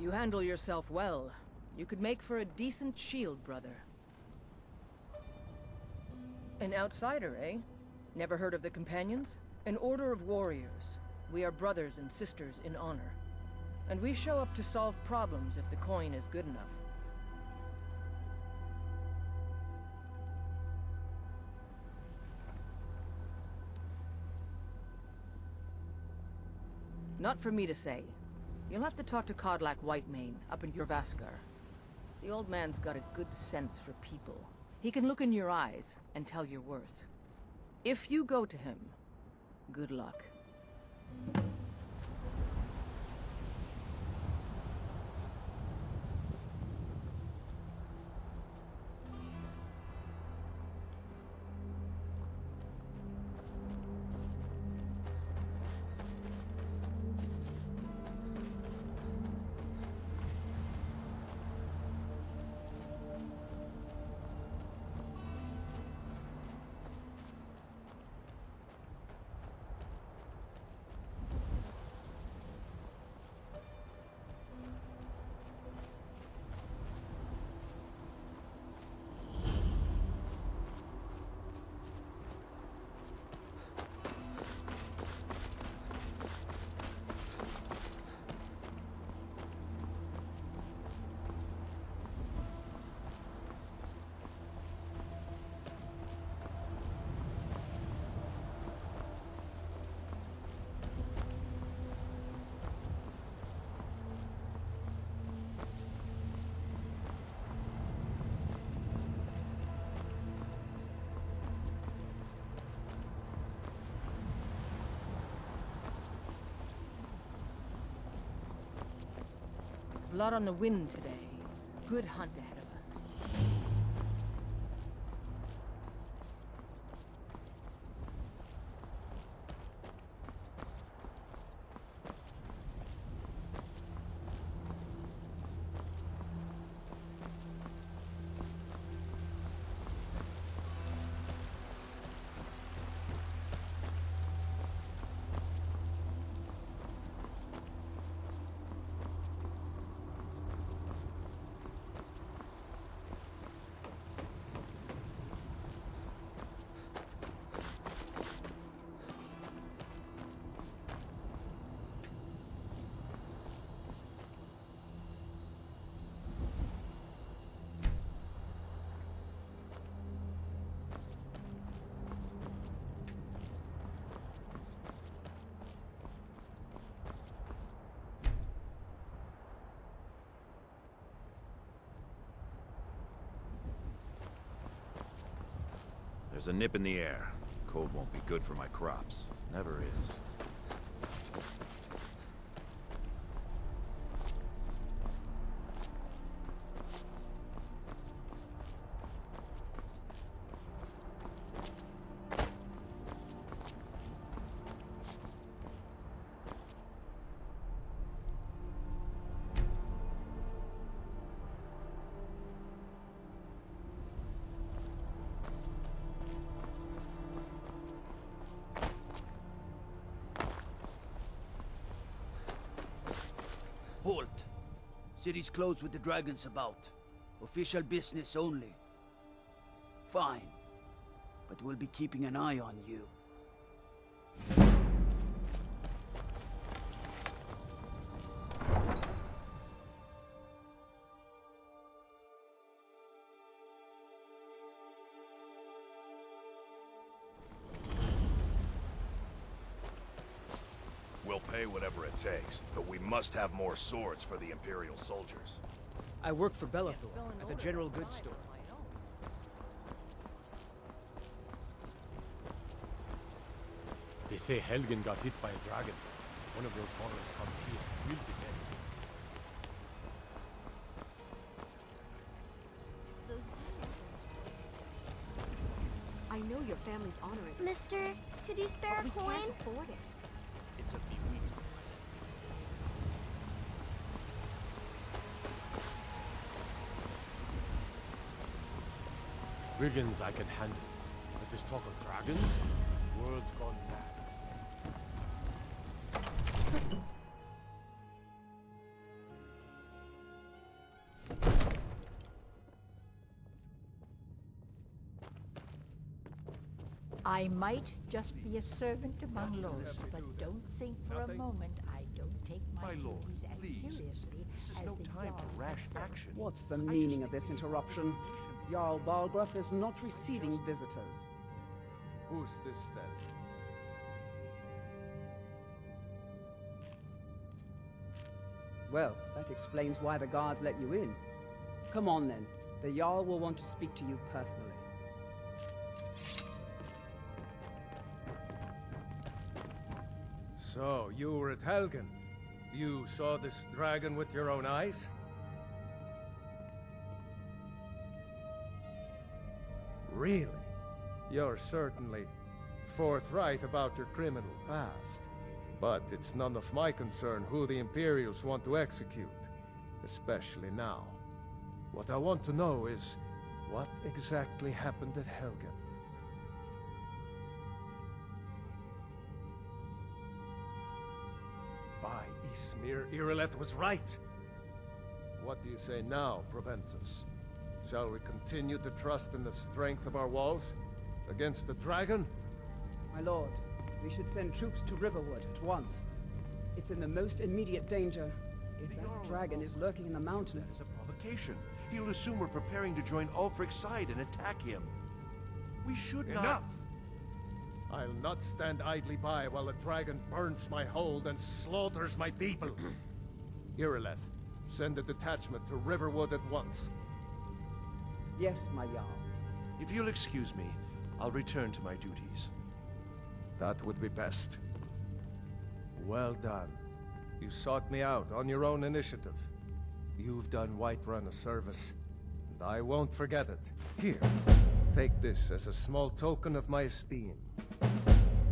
You handle yourself well. You could make for a decent shield, brother. An outsider, eh? Never heard of the Companions? An order of warriors. We are brothers and sisters in honor. And we show up to solve problems if the coin is good enough. Not for me to say. You'll have to talk to Kodlak Whitemane up in Jorvaskar. The old man's got a good sense for people. He can look in your eyes and tell your worth. If you go to him, good luck. Blood on the wind today. Good hunt ahead of us. There's a nip in the air. Cold won't be good for my crops. Never is. Halt. City's closed with the dragons about. Official business only. Fine. But we'll be keeping an eye on you. We'll pay whatever it takes, but we must have more swords for the Imperial soldiers. I work for Bellathor at the General Goods Store. They say Helgen got hit by a dragon. One of those horrors comes here. We'll be dead. I know your family's honor is... Mister, could you spare a coin? We can't afford it. It took me weeks to Brigands I can handle, but this talk of dragons? World's gone mad. I might just be a servant among lords, but don't think for a moment I don't take my duties as seriously as the Jarl himself. What's the meaning of this interruption? Jarl Balgruuf is not receiving visitors. Who's this then? Well, that explains why the guards let you in. Come on then. The Jarl will want to speak to you personally. So, you were at Helgen. You saw this dragon with your own eyes? Really? You're certainly forthright about your criminal past. But it's none of my concern who the Imperials want to execute, especially now. What I want to know is, what exactly happened at Helgen? By Ysmir, Irileth was right! What do you say now, Proventus? Shall we continue to trust in the strength of our walls? Against the dragon? My lord, we should send troops to Riverwood at once. It's in the most immediate danger. If that dragon is lurking in the mountains... That is a provocation. He'll assume we're preparing to join Ulfric's side and attack him. We should not... Enough! I'll not stand idly by while the dragon burns my hold and slaughters my people. Irileth, send a detachment to Riverwood at once. Yes, my Jarl. If you'll excuse me, I'll return to my duties. That would be best. Well done. You sought me out on your own initiative. You've done Whiterun a service, and I won't forget it. Here, take this as a small token of my esteem.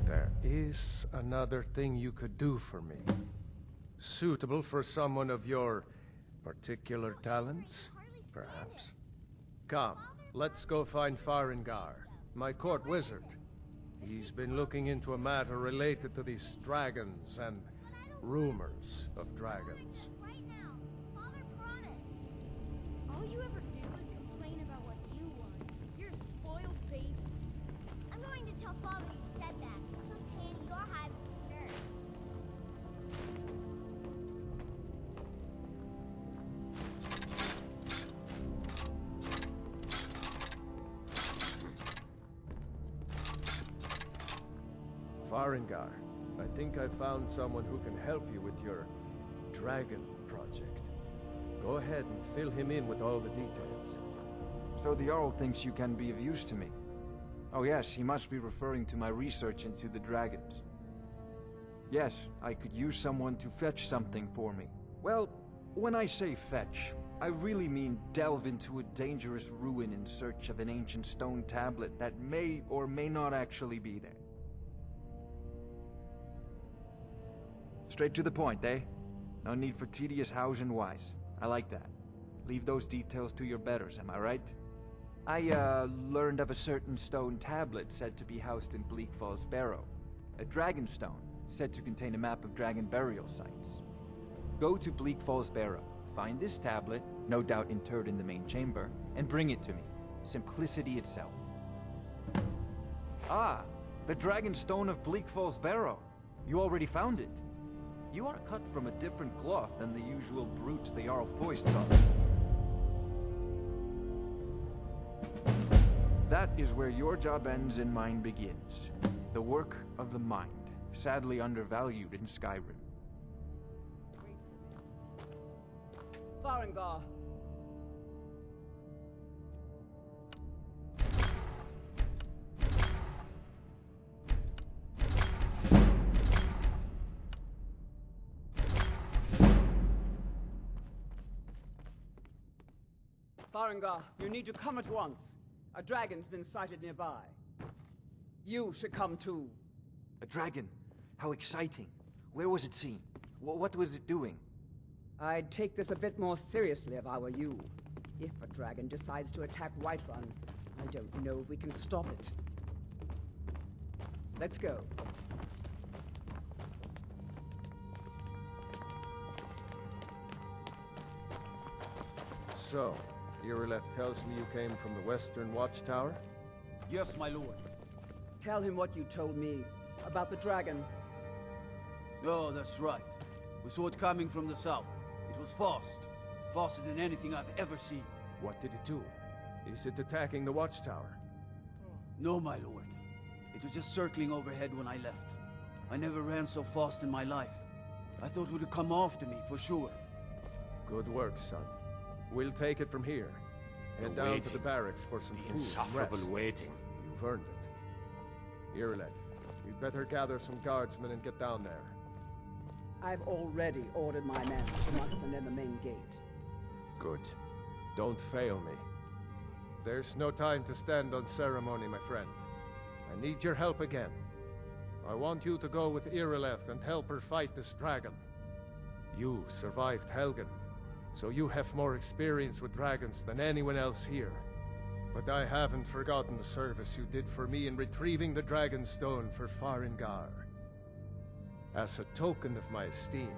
There is another thing you could do for me. Suitable for someone of your particular talents, perhaps. Come, let's go find Farengar, my court wizard. He's been looking into a matter related to these dragons and rumors of dragons. Right now. Father promised. All you ever do is complain about what you want. You're a spoiled baby. I'm going to tell Father you said that. He'll tan your hide for sure. Farengar, I think I found someone who can help you with your dragon project. Go ahead and fill him in with all the details. So the Jarl thinks you can be of use to me. Oh yes, he must be referring to my research into the dragons. Yes, I could use someone to fetch something for me. Well, when I say fetch, I really mean delve into a dangerous ruin in search of an ancient stone tablet that may or may not actually be there. Straight to the point, eh? No need for tedious hows and whys. I like that. Leave those details to your betters, am I right? I, learned of a certain stone tablet said to be housed in Bleak Falls Barrow. A dragon stone, said to contain a map of dragon burial sites. Go to Bleak Falls Barrow, find this tablet, no doubt interred in the main chamber, and bring it to me. Simplicity itself. Ah, the dragon stone of Bleak Falls Barrow. You already found it. You are cut from a different cloth than the usual brutes the Jarl foists on. That is where your job ends and mine begins. The work of the mind, sadly undervalued in Skyrim. Farengar. Farengar, you need to come at once. A dragon's been sighted nearby. You should come too. A dragon? How exciting. Where was it seen? What was it doing? I'd take this a bit more seriously if I were you. If a dragon decides to attack Whiterun, I don't know if we can stop it. Let's go. So, Irileth tells me you came from the Western Watchtower? Yes, my lord. Tell him what you told me about the dragon. Oh, that's right. We saw it coming from the south. It was fast. Faster than anything I've ever seen. What did it do? Is it attacking the watchtower? No, my lord. It was just circling overhead when I left. I never ran so fast in my life. I thought it would come after me, for sure. Good work, son. We'll take it from here. Head down to the barracks for some food and insufferable rest. waiting. You've earned it. Irileth, you'd better gather some guardsmen and get down there. I've already ordered my men to muster near the main gate. Good. Don't fail me. There's no time to stand on ceremony, my friend. I need your help again. I want you to go with Irileth and help her fight this dragon. You survived Helgen, so you have more experience with dragons than anyone else here. But I haven't forgotten the service you did for me in retrieving the Dragon Stone for Farengar. As a token of my esteem,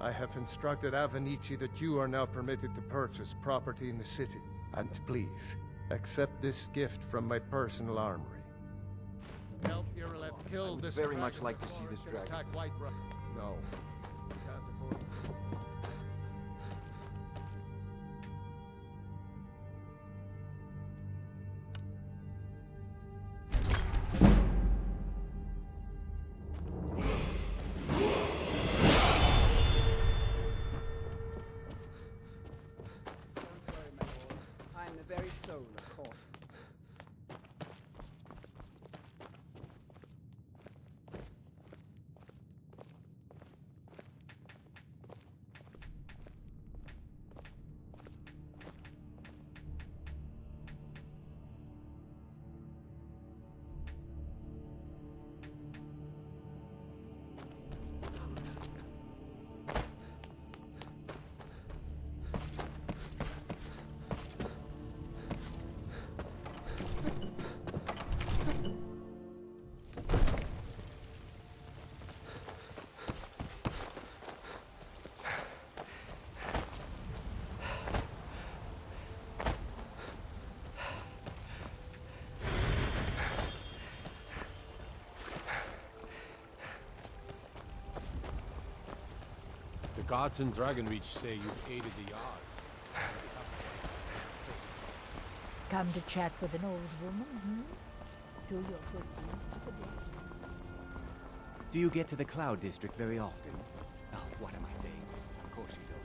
I have instructed Avenici that you are now permitted to purchase property in the city. And please, accept this gift from my personal armory. Help Irileth kill this very dragon much like to before see this it can dragon. attack Whiterun. No. We can't afford it. I am the very soul of court. The guards in Dragonreach say you've aided the Jarl. Come to chat with an old woman, Do your good deed for the day. Do you get to the Cloud District very often? Oh, what am I saying? Of course you don't.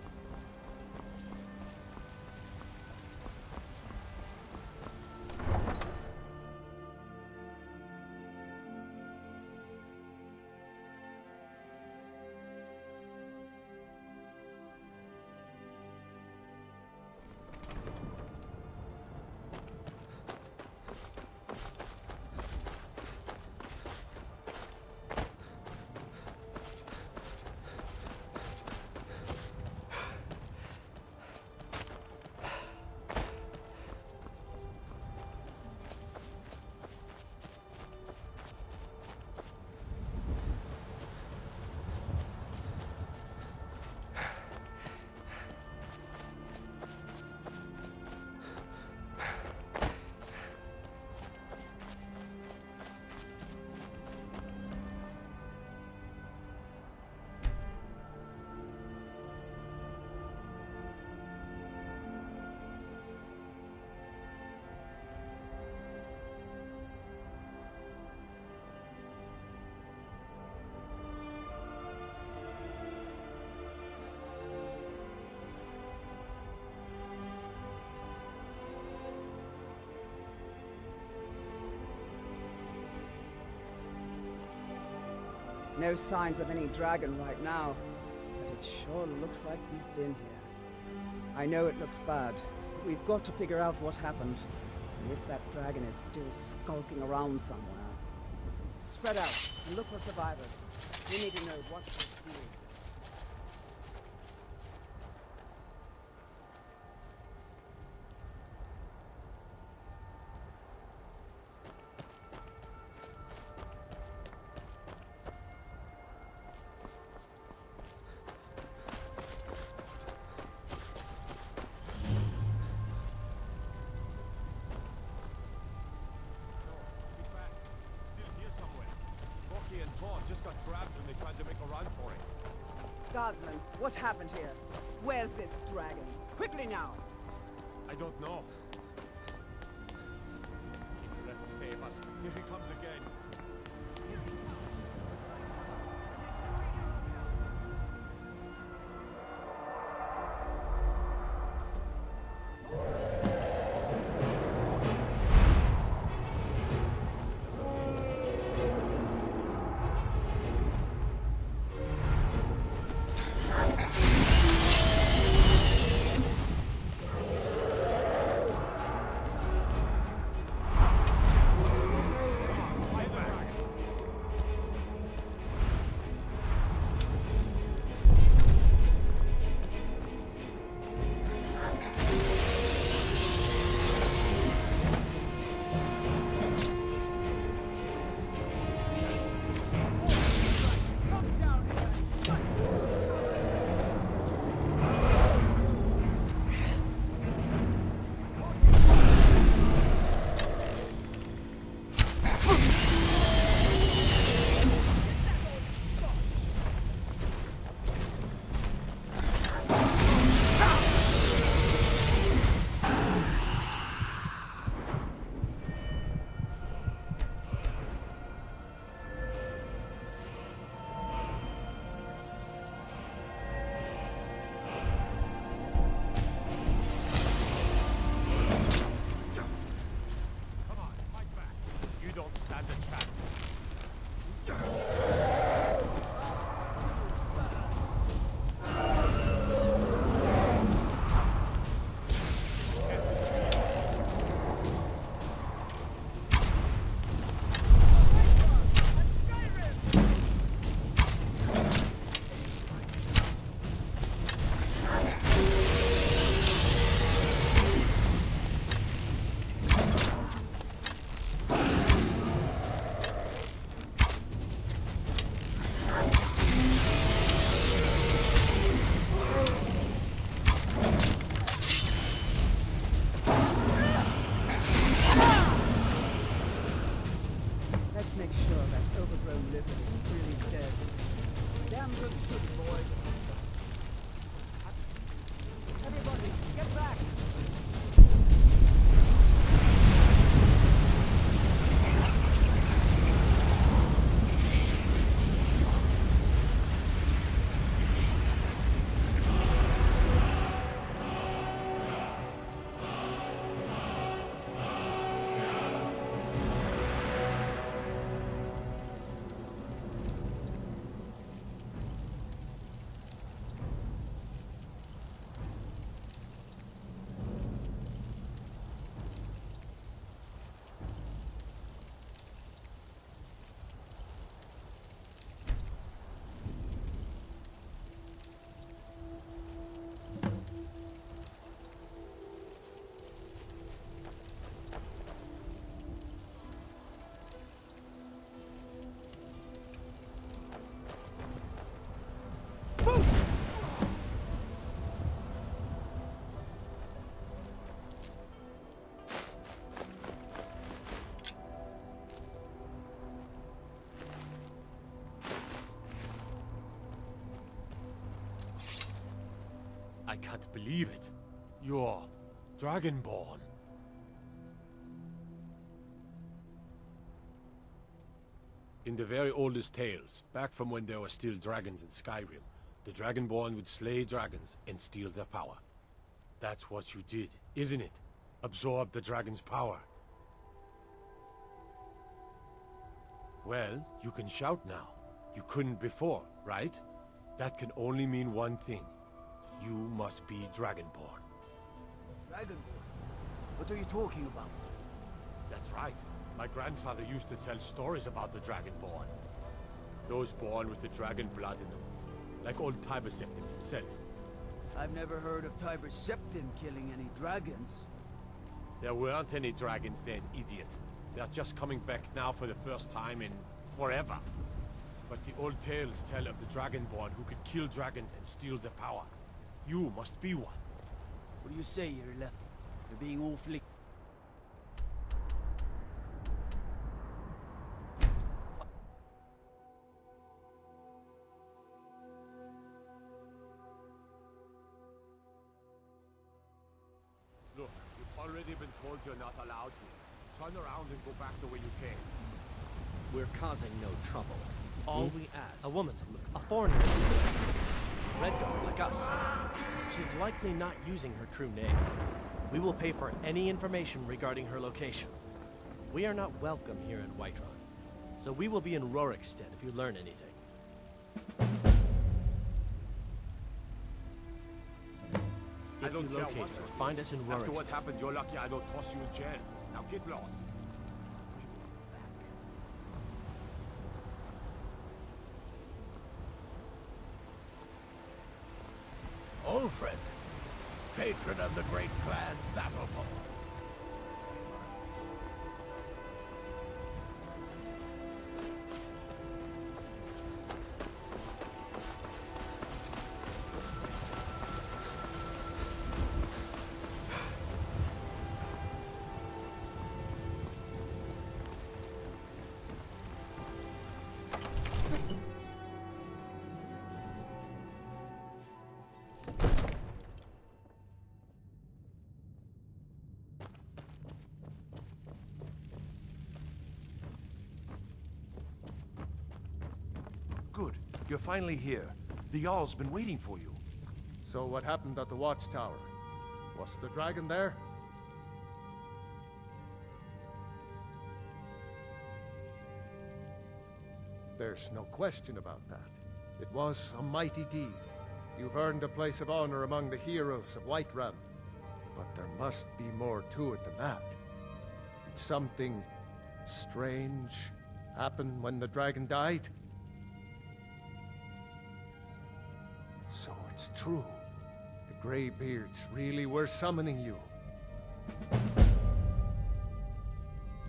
No signs of any dragon right now, but it sure looks like he's been here. I know it looks bad, but we've got to figure out what happened, and if that dragon is still skulking around somewhere. Spread out and look for survivors. We need to know what they're doing. just got grabbed when they tried to make a run for it. Guardsman, what happened here? Where's this dragon? Quickly now! I don't know. Let's save us. Here he comes again. I can't believe it. You're Dragonborn. In the very oldest tales, back from when there were still dragons in Skyrim, the Dragonborn would slay dragons and steal their power. That's what you did, isn't it? Absorb the dragon's power. Well, you can shout now. You couldn't before, right? That can only mean one thing. You must be Dragonborn. Dragonborn? What are you talking about? That's right. My grandfather used to tell stories about the Dragonborn. Those born with the dragon blood in them. Like old Tiber Septim himself. I've never heard of Tiber Septim killing any dragons. There weren't any dragons then, idiot. They're just coming back now for the first time in forever. But the old tales tell of the Dragonborn who could kill dragons and steal their power. You must be one. What do you say, Irileth? You're being awfully... already been told you're not allowed here. Turn around and go back the way you came. We're causing no trouble. All we ask A woman, is to look a foreigner, Redguard like us. She's likely not using her true name. We will pay for any information regarding her location. We are not welcome here in Whiterun, so we will be in Rorikstead if you learn anything. If you locate her, find us in Rorikstead. After what happened, you're lucky I don't toss you in jail. Now get lost. Ulfred, patron of the great clan Battleborn. Good. You're finally here. The Jarl's been waiting for you. So what happened at the watchtower? Was the dragon there? There's no question about that. It was a mighty deed. You've earned a place of honor among the heroes of Whiterun. But there must be more to it than that. Did something strange happen when the dragon died? So it's true. The Greybeards really were summoning you.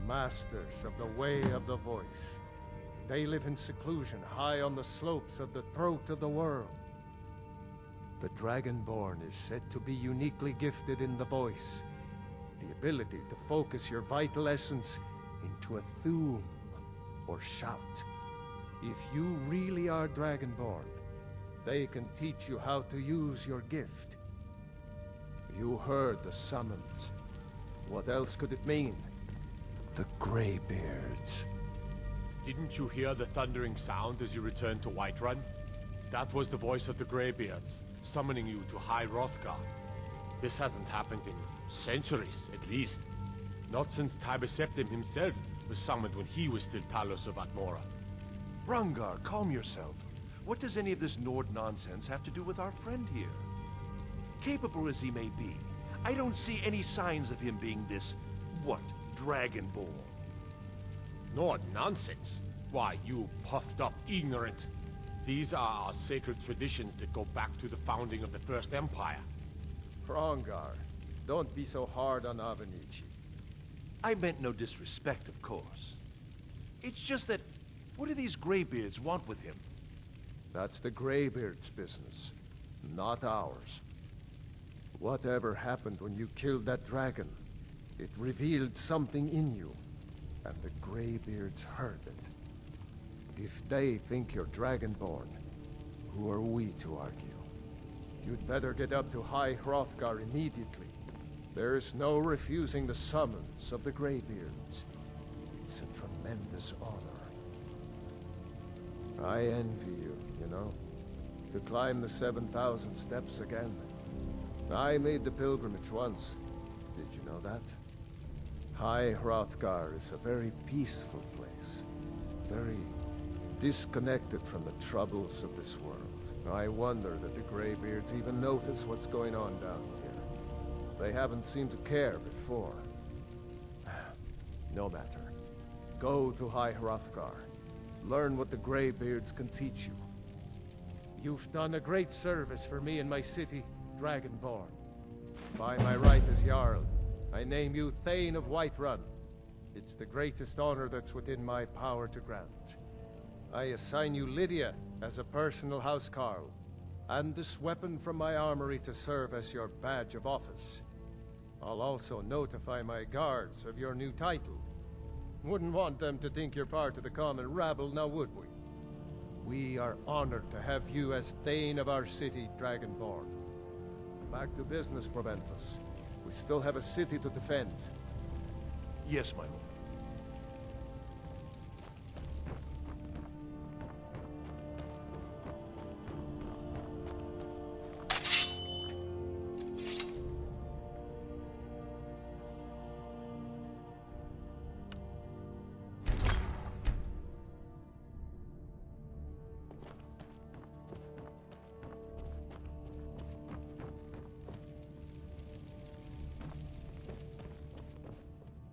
Masters of the Way of the Voice. They live in seclusion high on the slopes of the throat of the world. The Dragonborn is said to be uniquely gifted in the voice. The ability to focus your vital essence into a thum, or shout. If you really are Dragonborn, they can teach you how to use your gift. You heard the summons. What else could it mean? The Greybeards. Didn't you hear the thundering sound as you returned to Whiterun? That was the voice of the Greybeards, summoning you to High Hrothgar. This hasn't happened in centuries, at least. Not since Tibeseptim himself was summoned when he was still Talos of Atmora. Brungar, calm yourself. What does any of this Nord nonsense have to do with our friend here? Capable as he may be, I don't see any signs of him being this, what, Dragonborn. Nord nonsense? Why, you puffed up ignorant. These are our sacred traditions that go back to the founding of the First Empire. Brungar, don't be so hard on Avenici. I meant no disrespect, of course. It's just that, what do these Greybeards want with him? That's the Greybeards' business, not ours. Whatever happened when you killed that dragon, it revealed something in you, and the Greybeards heard it. If they think you're Dragonborn, who are we to argue? You'd better get up to High Hrothgar immediately. There's no refusing the summons of the Greybeards. It's a tremendous honor. I envy you, you know, to climb the 7,000 steps again. I made the pilgrimage once. Did you know that? High Hrothgar is a very peaceful place. Very disconnected from the troubles of this world. I wonder that the Greybeards even notice what's going on down here. They haven't seemed to care before. No matter. Go to High Hrothgar. Learn what the Greybeards can teach you. You've done a great service for me and my city, Dragonborn. By my right as Jarl, I name you Thane of Whiterun. It's the greatest honor that's within my power to grant. I assign you Lydia as a personal housecarl, and this weapon from my armory to serve as your badge of office. I'll also notify my guards of your new title. Wouldn't want them to think you're part of the common rabble, now would we? We are honored to have you as Thane of our city, Dragonborn. Back to business, Proventus. We still have a city to defend. Yes, my lord.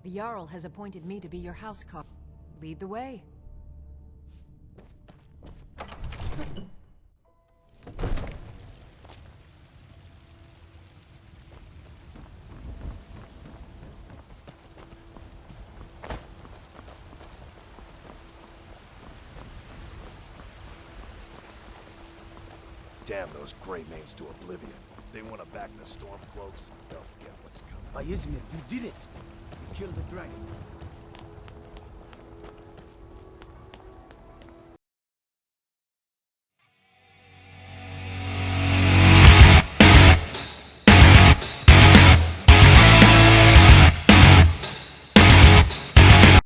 The Jarl has appointed me to be your housecarl. Lead the way. Damn those Grey Manes to Oblivion. They want to back the Stormcloaks. They'll get what's coming. By Izmir, you did it! You killed the dragon.